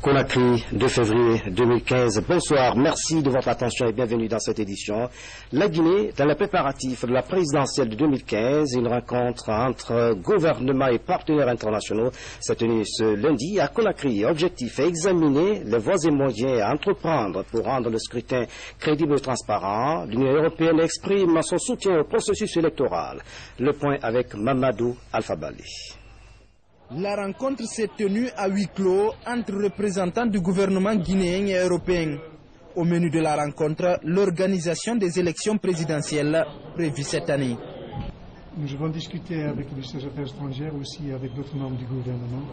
Conakry, 2 février 2015. Bonsoir, merci de votre attention et bienvenue dans cette édition. La Guinée, dans les préparatifs de la présidentielle de 2015, une rencontre entre gouvernement et partenaires internationaux s'est tenue ce lundi à Conakry. Objectif est examiner les voies et moyens à entreprendre pour rendre le scrutin crédible et transparent. L'Union européenne exprime son soutien au processus électoral. Le point avec Mamadou Alphabali. La rencontre s'est tenue à huis clos entre représentants du gouvernement guinéen et européen. Au menu de la rencontre, l'organisation des élections présidentielles prévues cette année. Nous avons discuté avec le ministre des Affaires étrangères, aussi avec d'autres membres du gouvernement,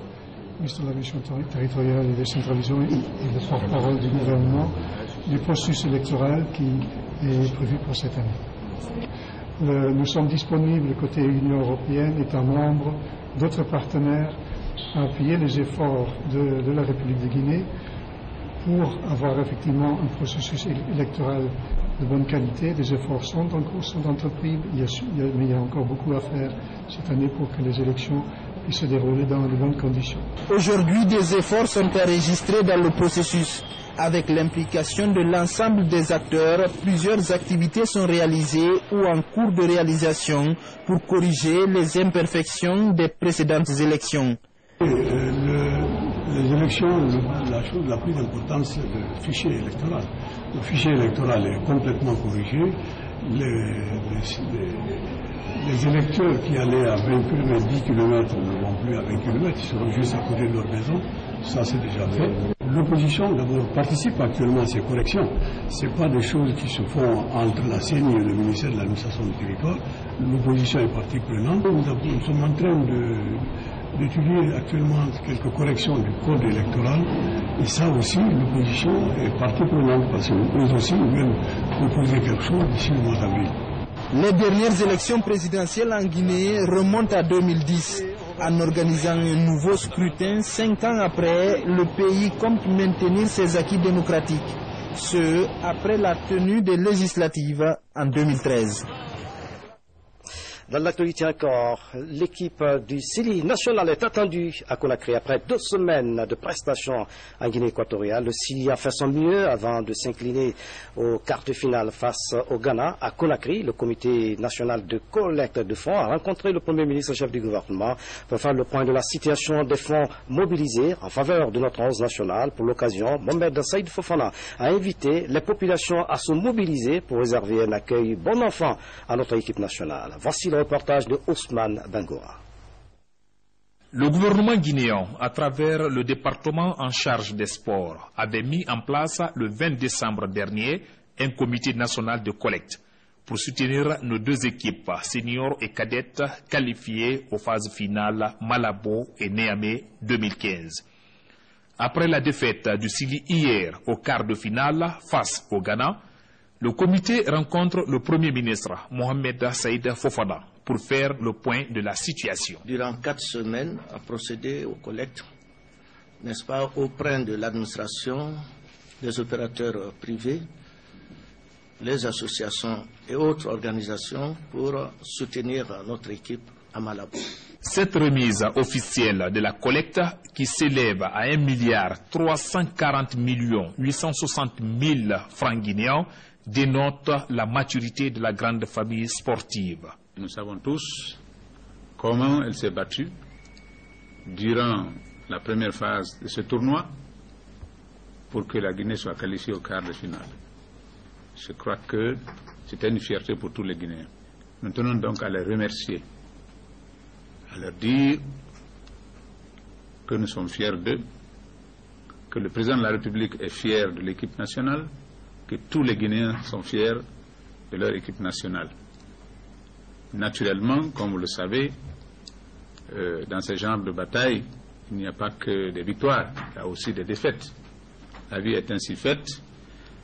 le ministre de la mission territoriale et décentralisée et le porte-parole du gouvernement, du processus électoral qui est prévu pour cette année. Nous sommes disponibles côté Union européenne, États membres, d'autres partenaires à appuyer les efforts de la République de Guinée pour avoir effectivement un processus électoral de bonne qualité. Des efforts sont entrepris, mais il y a encore beaucoup à faire cette année pour que les élections puissent se dérouler dans de bonnes conditions. Aujourd'hui, des efforts sont enregistrés dans le processus. Avec l'implication de l'ensemble des acteurs, plusieurs activités sont réalisées ou en cours de réalisation pour corriger les imperfections des précédentes élections. Les élections, la chose la plus importante, c'est le fichier électoral. Le fichier électoral est complètement corrigé. Les électeurs qui allaient à 20 km, 10 km ne vont plus à 20 km, ils seront juste à côté de leur maison. Ça, c'est déjà fait. L'opposition, d'abord, participe actuellement à ces corrections. Ce n'est pas des choses qui se font entre la CENI et le ministère de l'administration du territoire. L'opposition est partie prenante. Nous sommes en train d'étudier actuellement quelques corrections du code électoral. Et ça aussi, l'opposition est partie prenante parce que nous aussi, nous même proposer quelque chose d'ici le mois d'avril. Les dernières élections présidentielles en Guinée remontent à 2010. En organisant un nouveau scrutin, 5 ans après, le pays compte maintenir ses acquis démocratiques. Ce, après la tenue des législatives en 2013. Dans l'actualité encore, l'équipe du Sili national est attendue à Conakry après 2 semaines de prestations en Guinée équatoriale. Le Sili a fait son mieux avant de s'incliner aux quarts de finale face au Ghana. À Conakry, le comité national de collecte de fonds a rencontré le Premier ministre chef du gouvernement pour faire le point de la situation des fonds mobilisés en faveur de notre 11 national. Pour l'occasion, Mohamed Saïd Fofana a invité les populations à se mobiliser pour réserver un accueil bon enfant à notre équipe nationale. Voici le reportage de Ousmane Bangora. Le gouvernement guinéen, à travers le département en charge des sports, avait mis en place le 20 décembre dernier un comité national de collecte pour soutenir nos 2 équipes, seniors et cadettes, qualifiées aux phases finales Malabo et Niamey 2015. Après la défaite du Sili hier au quart de finale face au Ghana, le comité rencontre le Premier ministre Mohamed Saïd Fofana pour faire le point de la situation. Durant 4 semaines, à procéder aux collectes, n'est-ce pas, auprès de l'administration, des opérateurs privés, les associations et autres organisations pour soutenir notre équipe à Malabo. Cette remise officielle de la collecte, qui s'élève à 1,340 860 000 francs guinéens, dénote la maturité de la grande famille sportive. Nous savons tous comment elle s'est battue durant la première phase de ce tournoi pour que la Guinée soit qualifiée au quart de finale. Je crois que c'était une fierté pour tous les Guinéens. Nous tenons donc à les remercier, à leur dire que nous sommes fiers d'eux, que le président de la République est fier de l'équipe nationale, que tous les Guinéens sont fiers de leur équipe nationale. Naturellement, comme vous le savez, dans ce genre de bataille, il n'y a pas que des victoires, il y a aussi des défaites. La vie est ainsi faite.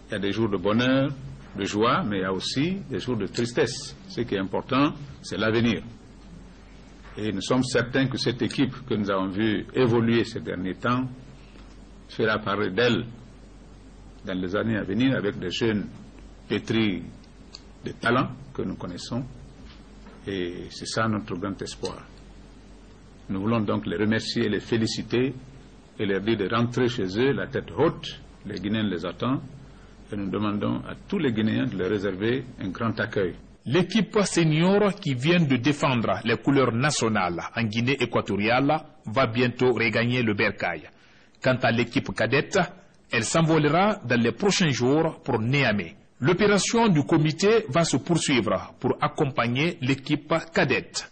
Il y a des jours de bonheur, de joie, mais il y a aussi des jours de tristesse. Ce qui est important, c'est l'avenir. Et nous sommes certains que cette équipe que nous avons vue évoluer ces derniers temps fera parler d'elle dans les années à venir avec des jeunes pétris de talent que nous connaissons. Et c'est ça notre grand espoir. Nous voulons donc les remercier et les féliciter et leur dire de rentrer chez eux la tête haute. Les Guinéens les attendent et nous demandons à tous les Guinéens de leur réserver un grand accueil. L'équipe senior qui vient de défendre les couleurs nationales en Guinée équatoriale va bientôt regagner le bercail. Quant à l'équipe cadette, elle s'envolera dans les prochains jours pour Niamey. L'opération du comité va se poursuivre pour accompagner l'équipe cadette.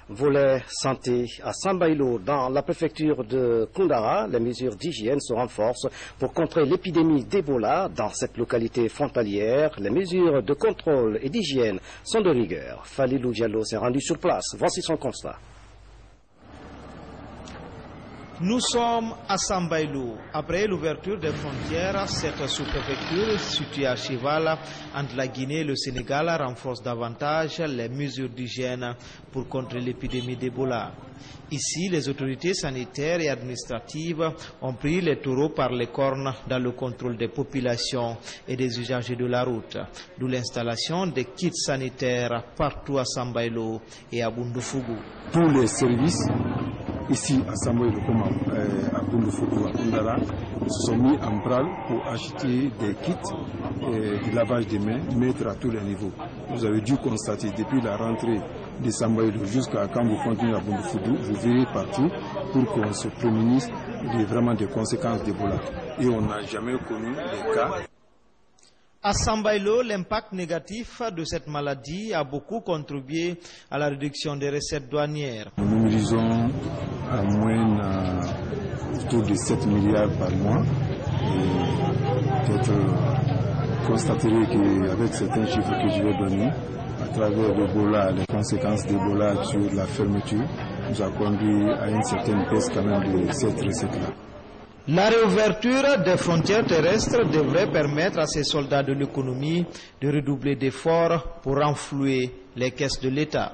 Volet santé à Sambailo, dans la préfecture de Koundara, les mesures d'hygiène se renforcent pour contrer l'épidémie d'Ebola dans cette localité frontalière. Les mesures de contrôle et d'hygiène sont de rigueur. Falilou Diallo s'est rendu sur place. Voici son constat. Nous sommes à Sambailo. Après l'ouverture des frontières, cette sous-préfecture située à cheval entre la Guinée et le Sénégal renforce davantage les mesures d'hygiène pour contrer l'épidémie d'Ebola. Ici, les autorités sanitaires et administratives ont pris les taureaux par les cornes dans le contrôle des populations et des usagers de la route, d'où l'installation des kits sanitaires partout à Sambailo et à Bundufugu. Tous les services ici à Sambailo comme à Bundufugu, à Koundara, se sont mis en branle pour acheter des kits de lavage des mains, mettre à tous les niveaux. Vous avez dû constater depuis la rentrée de Sambailo jusqu'à quand vous continuez à Bundufugu, vous verrez partout pour qu'on se prémunisse vraiment des conséquences d'Ebola. Et on n'a jamais connu des cas. À Sambailo, l'impact négatif de cette maladie a beaucoup contribué à la réduction des recettes douanières. Nous mobilisons à moins autour de 7 milliards par mois. Et peut-être constaterez qu'avec certains chiffres que je vais donner, à travers l'Ebola, les conséquences d'Ebola sur la fermeture, nous a conduit à une certaine baisse quand même de cette recette-là. La réouverture des frontières terrestres devrait permettre à ces soldats de l'économie de redoubler d'efforts pour renflouer les caisses de l'État.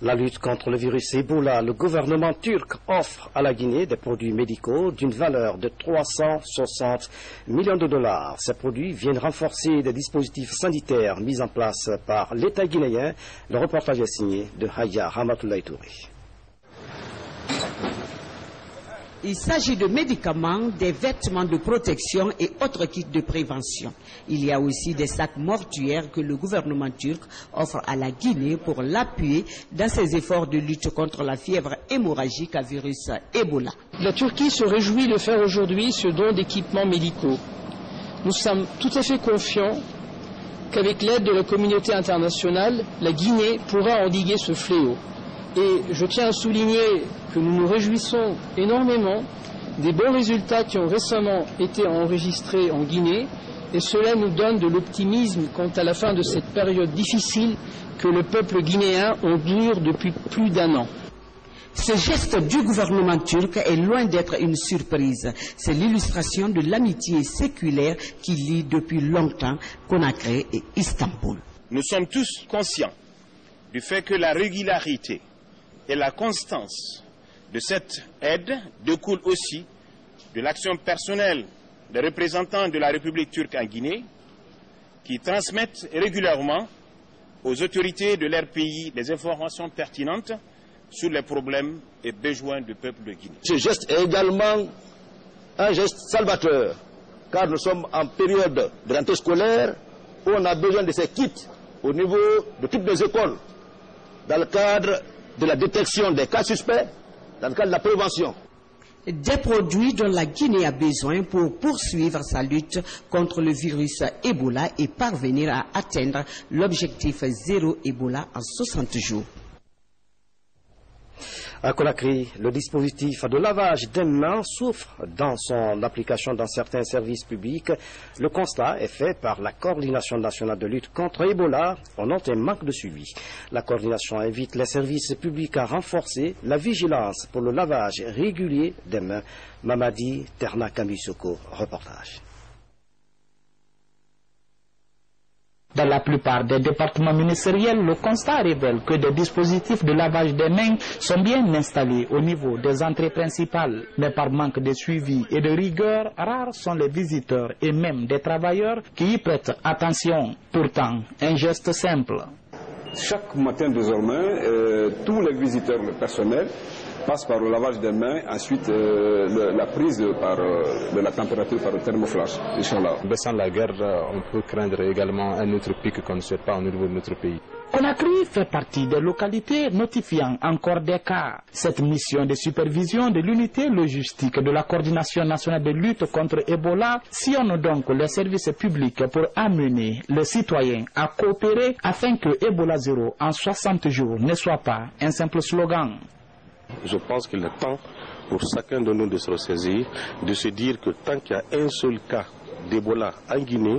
La lutte contre le virus Ebola, le gouvernement turc offre à la Guinée des produits médicaux d'une valeur de 360 millions de dollars. Ces produits viennent renforcer des dispositifs sanitaires mis en place par l'État guinéen. Le reportage est signé de Haya Ramatoulaye Touré. Il s'agit de médicaments, des vêtements de protection et autres kits de prévention. Il y a aussi des sacs mortuaires que le gouvernement turc offre à la Guinée pour l'appuyer dans ses efforts de lutte contre la fièvre hémorragique à virus Ebola. La Turquie se réjouit de faire aujourd'hui ce don d'équipements médicaux. Nous sommes tout à fait confiants qu'avec l'aide de la communauté internationale, la Guinée pourra endiguer ce fléau. Et je tiens à souligner que nous nous réjouissons énormément des bons résultats qui ont récemment été enregistrés en Guinée, et cela nous donne de l'optimisme quant à la fin de cette période difficile que le peuple guinéen endure depuis plus d'1 an. Ce geste du gouvernement turc est loin d'être une surprise. C'est l'illustration de l'amitié séculaire qui lie depuis longtemps Conakry et Istanbul. Nous sommes tous conscients du fait que la régularité et la constance de cette aide découle aussi de l'action personnelle des représentants de la République turque en Guinée qui transmettent régulièrement aux autorités de leur pays des informations pertinentes sur les problèmes et besoins du peuple de Guinée. Ce geste est également un geste salvateur, car nous sommes en période de rentrée scolaire où on a besoin de ces kits au niveau de toutes les écoles, dans le cadre de la détection des cas suspects, dans le cadre de la prévention. Des produits dont la Guinée a besoin pour poursuivre sa lutte contre le virus Ebola et parvenir à atteindre l'objectif zéro Ebola en 60 jours. À Conakry, le dispositif de lavage des mains souffre dans son application dans certains services publics. Le constat est fait par la Coordination nationale de lutte contre Ebola. On note un manque de suivi. La coordination invite les services publics à renforcer la vigilance pour le lavage régulier des mains. Mamadi Terna Kamisoko, reportage. Dans la plupart des départements ministériels, le constat révèle que des dispositifs de lavage des mains sont bien installés au niveau des entrées principales. Mais par manque de suivi et de rigueur, rares sont les visiteurs et même des travailleurs qui y prêtent attention. Pourtant, un geste simple. Chaque matin désormais, tous les visiteurs, le personnel, passe par le lavage des mains, ensuite la prise de la température par le thermoflash, Inch'Allah. Baissant la guerre, on peut craindre également un autre pic qu'on ne souhaite pas au niveau de notre pays. Conakry fait partie des localités notifiant encore des cas. Cette mission de supervision de l'unité logistique de la coordination nationale de lutte contre Ebola sillonne donc les services publics pour amener les citoyens à coopérer afin que Ebola zéro en 60 jours ne soit pas un simple slogan. Je pense qu'il est temps pour chacun de nous de se ressaisir, de se dire que tant qu'il y a un seul cas d'Ebola en Guinée,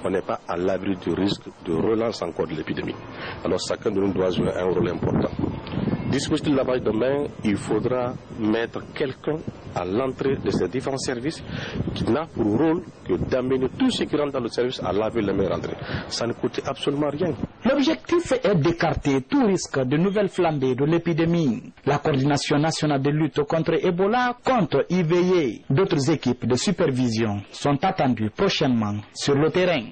on n'est pas à l'abri du risque de relance encore de l'épidémie. Alors chacun de nous doit jouer un rôle important. Dispositif de lavage de main, il faudra mettre quelqu'un à l'entrée de ces différents services qui n'a pour rôle que d'amener tous ceux qui rentrent dans le service à laver les mains rentrées. Ça ne coûte absolument rien. L'objectif est d'écarter tout risque de nouvelles flambées de l'épidémie. La coordination nationale de lutte contre Ebola compte y veiller. D'autres équipes de supervision sont attendues prochainement sur le terrain.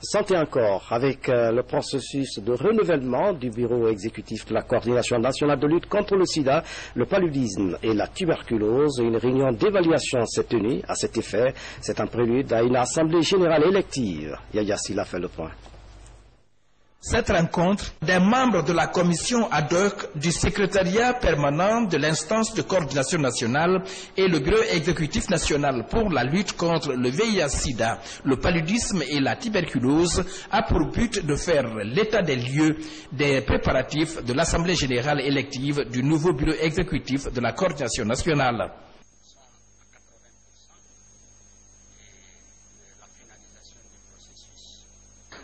Santé encore, avec le processus de renouvellement du bureau exécutif de la coordination nationale de lutte contre le sida, le paludisme et la tuberculose, une réunion d'évaluation s'est tenue à cet effet. C'est un prélude à une assemblée générale élective. Yaya Silla fait le point. Cette rencontre des membres de la commission ad hoc du secrétariat permanent de l'instance de coordination nationale et le bureau exécutif national pour la lutte contre le VIH-Sida, le paludisme et la tuberculose a pour but de faire l'état des lieux des préparatifs de l'assemblée générale élective du nouveau bureau exécutif de la coordination nationale.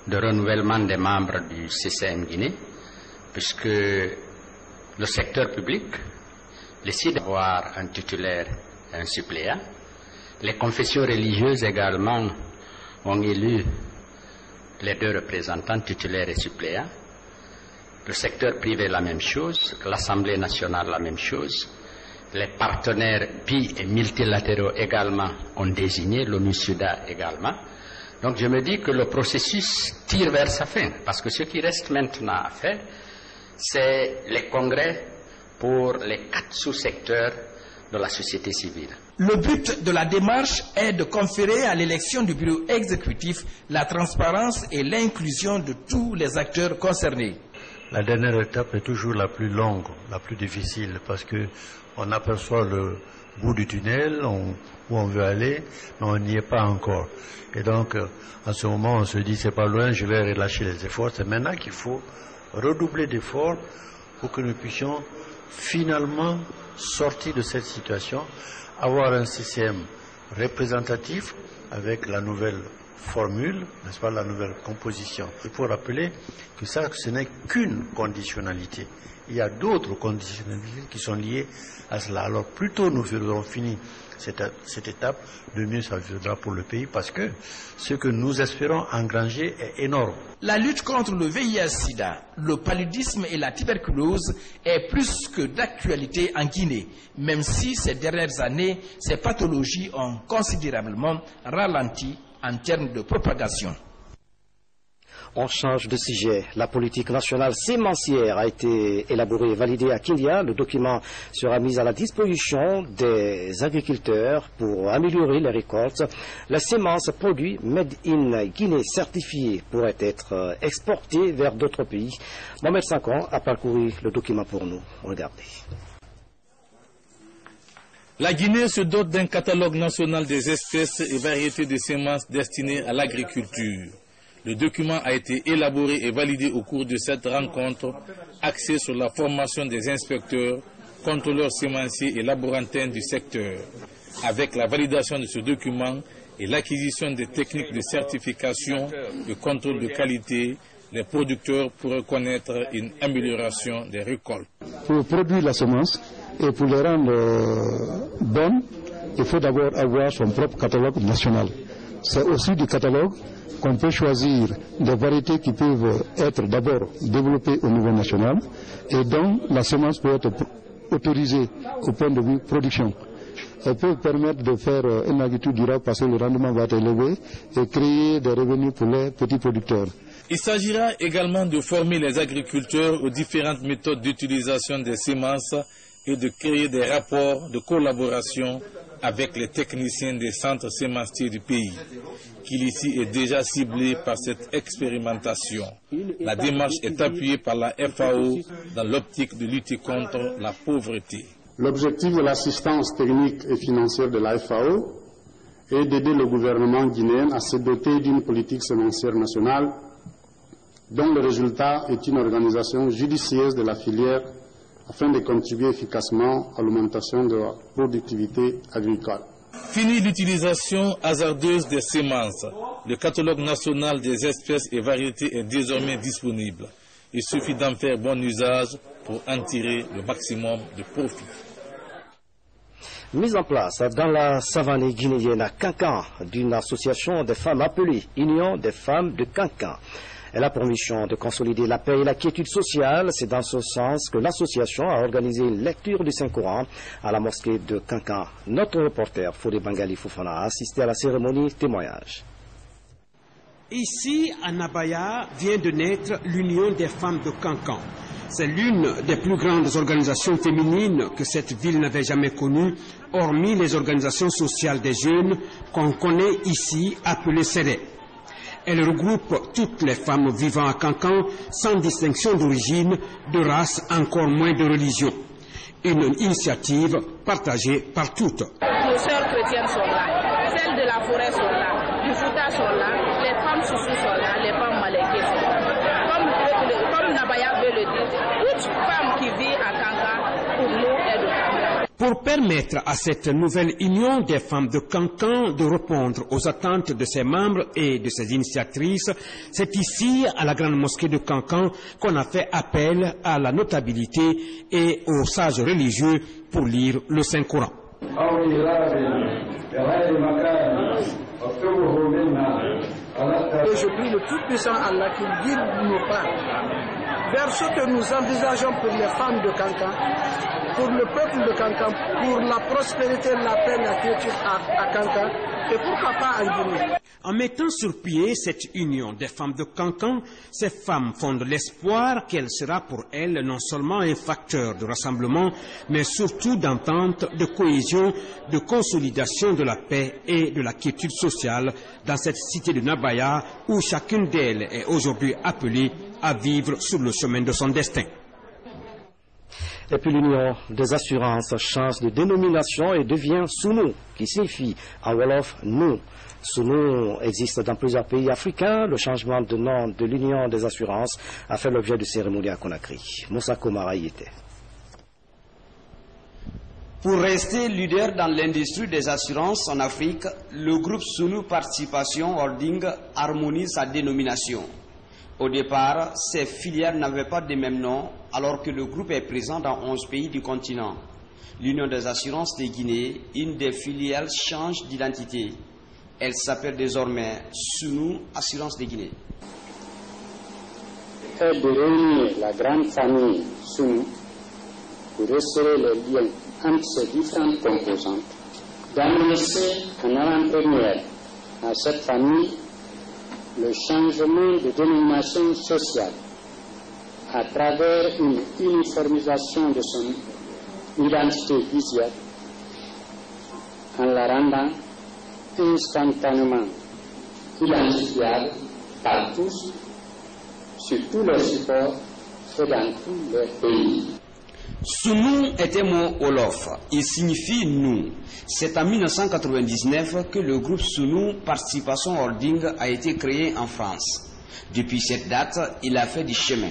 De renouvellement des membres du CCM Guinée, puisque le secteur public décide d'avoir un titulaire et un suppléant. Les confessions religieuses également ont élu les deux représentants titulaires et suppléants. Le secteur privé la même chose, l'Assemblée nationale la même chose. Les partenaires bi- et multilatéraux également ont désigné, l'ONU-SUDA également. Donc je me dis que le processus tire vers sa fin, parce que ce qui reste maintenant à faire, c'est les congrès pour les 4 sous-secteurs de la société civile. Le but de la démarche est de conférer à l'élection du bureau exécutif la transparence et l'inclusion de tous les acteurs concernés. La dernière étape est toujours la plus longue, la plus difficile, parce que on aperçoit le bout du tunnel où on veut aller, mais on n'y est pas encore. Et donc, en ce moment, on se dit, c'est pas loin, je vais relâcher les efforts. C'est maintenant qu'il faut redoubler d'efforts pour que nous puissions finalement sortir de cette situation, avoir un CCM représentatif avec la nouvelle formule, n'est-ce pas, la nouvelle composition. Il faut rappeler que ça, ce n'est qu'une conditionnalité. Il y a d'autres conditionnalités qui sont liées à cela. Alors, plus tôt nous aurons fini cette étape, de mieux ça viendra pour le pays, parce que ce que nous espérons engranger est énorme. La lutte contre le VIH-Sida, le paludisme et la tuberculose est plus que d'actualité en Guinée, même si ces dernières années, ces pathologies ont considérablement ralenti en termes de propagation. On change de sujet. La politique nationale sémencière a été élaborée et validée à Kindia. Le document sera mis à la disposition des agriculteurs pour améliorer les récoltes. La sémence produit Made in Guinée certifiée pourrait être exportée vers d'autres pays. Mohamed Sankon a parcouru le document pour nous. Regardez. La Guinée se dote d'un catalogue national des espèces et variétés de semences destinées à l'agriculture. Le document a été élaboré et validé au cours de cette rencontre axée sur la formation des inspecteurs, contrôleurs sémenciers et laborantins du secteur. Avec la validation de ce document et l'acquisition des techniques de certification, de contrôle de qualité, les producteurs pourraient connaître une amélioration des récoltes. Pour produire la semence et pour les rendre bonnes, il faut d'abord avoir son propre catalogue national. C'est aussi du catalogue qu'on peut choisir des variétés qui peuvent être d'abord développées au niveau national et dont la semence peut être autorisée au point de vue production. elles peuvent permettre de faire une agriculture durable parce que le rendement va être élevé et créer des revenus pour les petits producteurs. Il s'agira également de former les agriculteurs aux différentes méthodes d'utilisation des semences et de créer des rapports de collaboration avec les techniciens des centres sémenciers du pays, qui ici est déjà ciblé par cette expérimentation. La démarche est appuyée par la FAO dans l'optique de lutter contre la pauvreté. L'objectif de l'assistance technique et financière de la FAO est d'aider le gouvernement guinéen à se doter d'une politique sémencière nationale dont le résultat est une organisation judicieuse de la filière afin de contribuer efficacement à l'augmentation de la productivité agricole. Fini l'utilisation hasardeuse des semences. Le catalogue national des espèces et variétés est désormais disponible. Il suffit d'en faire bon usage pour en tirer le maximum de profit. Mise en place dans la savane guinéenne à Kankan d'une association des femmes appelée Union des femmes de Kankan. Elle a pour mission de consolider la paix et la quiétude sociale. C'est dans ce sens que l'association a organisé une lecture du Saint-Coran à la mosquée de Kankan. Notre reporter Fodé Bangali Fofana a assisté à la cérémonie témoignage. Ici, à Nabaya, vient de naître l'Union des femmes de Kankan. C'est l'une des plus grandes organisations féminines que cette ville n'avait jamais connues, hormis les organisations sociales des jeunes qu'on connaît ici, appelées SERE. Elle regroupe toutes les femmes vivant à Kankan sans distinction d'origine, de race, encore moins de religion. Une initiative partagée par toutes. Nos sœurs chrétiennes sont là, celles de la forêt sont là, du Fouta sont là, les femmes Soussou sont là, les femmes Maléké sont là. Comme Nabaya veut le dire, toute femme qui vit à Kankan, pour nous, est de Kankan. Pour permettre à cette nouvelle union des femmes de Kankan de répondre aux attentes de ses membres et de ses initiatrices, c'est ici, à la grande mosquée de Kankan, qu'on a fait appel à la notabilité et aux sages religieux pour lire le Saint-Coran. Et je prie le Tout-Puissant Allah qu'il guide nos pas vers ce que nous envisageons pour les femmes de Kankan, pour le peuple de Kankan, pour la prospérité, la paix, la quiétude à Kankan, et pourquoi pas en Guinée. En mettant sur pied cette union des femmes de Kankan, ces femmes fondent l'espoir qu'elle sera pour elles non seulement un facteur de rassemblement, mais surtout d'entente, de cohésion, de consolidation de la paix et de la quiétude sociale dans cette cité de Nabaya où chacune d'elles est aujourd'hui appelée à vivre sur le chemin de son destin. Et puis l'Union des assurances change de dénomination et devient Sunu, qui signifie en Wolof nous. Sunu existe dans plusieurs pays africains. Le changement de nom de l'Union des assurances a fait l'objet de cérémonies à Conakry. Moussa Komara y était. Pour rester leader dans l'industrie des assurances en Afrique, le groupe Sunu Participation Holding harmonise sa dénomination. Au départ, ces filières n'avaient pas de même nom, alors que le groupe est présent dans 11 pays du continent. L'Union des assurances de Guinée, une des filiales, change d'identité. Elle s'appelle désormais Sunu Assurance de Guinée. Est de réunir la grande famille Sunu pour resserrer les liens entre ces différentes composantes, d'annoncer en avant-première à cette famille le changement de dénomination sociale à travers une uniformisation de son identité visuelle en la rendant instantanément identifiable par tous sur tous les supports et dans tous les pays. Sunu est un mot Wolof. Il signifie nous. C'est en 1999 que le groupe Sunu Participation Holding a été créé en France. Depuis cette date, il a fait du chemin.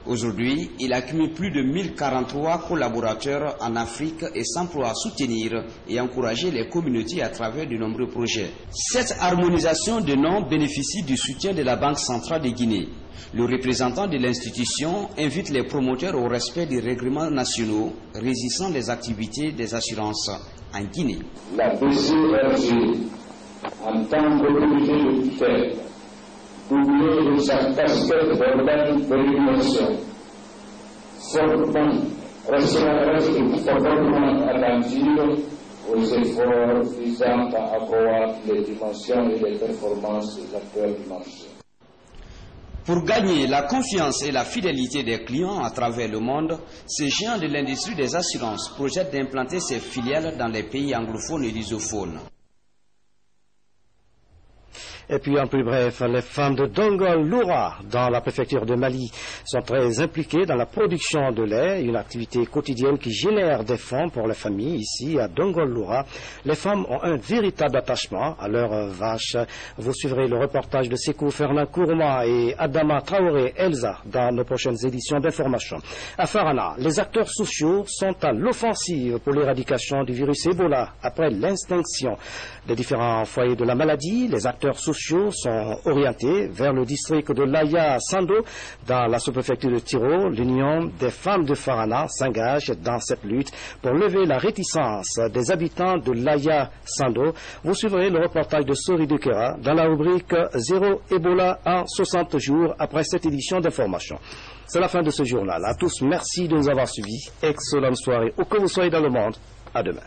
Aujourd'hui, il accumule plus de 1043 collaborateurs en Afrique et s'emploie à soutenir et encourager les communautés à travers de nombreux projets. Cette harmonisation de noms bénéficie du soutien de la Banque centrale de Guinée. Le représentant de l'institution invite les promoteurs au respect des règlements nationaux régissant les activités des assurances en Guinée. La BCRG, en tant qu'autorité de tutelle, doublée de sa casquette d'organe de régulation, fortement attentive aux efforts visant à accroître les dimensions et les performances des acteurs du marché. Pour gagner la confiance et la fidélité des clients à travers le monde, ce géant de l'industrie des assurances projette d'implanter ses filiales dans les pays anglophones et lusophones. Et puis en plus bref, les femmes de Dongol-Loura, dans la préfecture de Mali, sont très impliquées dans la production de lait, une activité quotidienne qui génère des fonds pour les familles. Ici, à Dongol-Loura, les femmes ont un véritable attachement à leurs vaches. Vous suivrez le reportage de Sekou Fernand Kourma et Adama Traoré Elsa dans nos prochaines éditions d'information. À Farana, les acteurs sociaux sont à l'offensive pour l'éradication du virus Ebola après l'extinction des différents foyers de la maladie. Les acteurs sociaux sont orientés vers le district de Laya Sando dans la sous-préfecture de Tiro. L'Union des femmes de Farana s'engage dans cette lutte pour lever la réticence des habitants de Laya Sando. Vous suivrez le reportage de Sori Dekera dans la rubrique Zéro Ebola en 60 jours après cette édition d'information. C'est la fin de ce journal. À tous, merci de nous avoir suivis. Excellente soirée où que vous soyez dans le monde. À demain.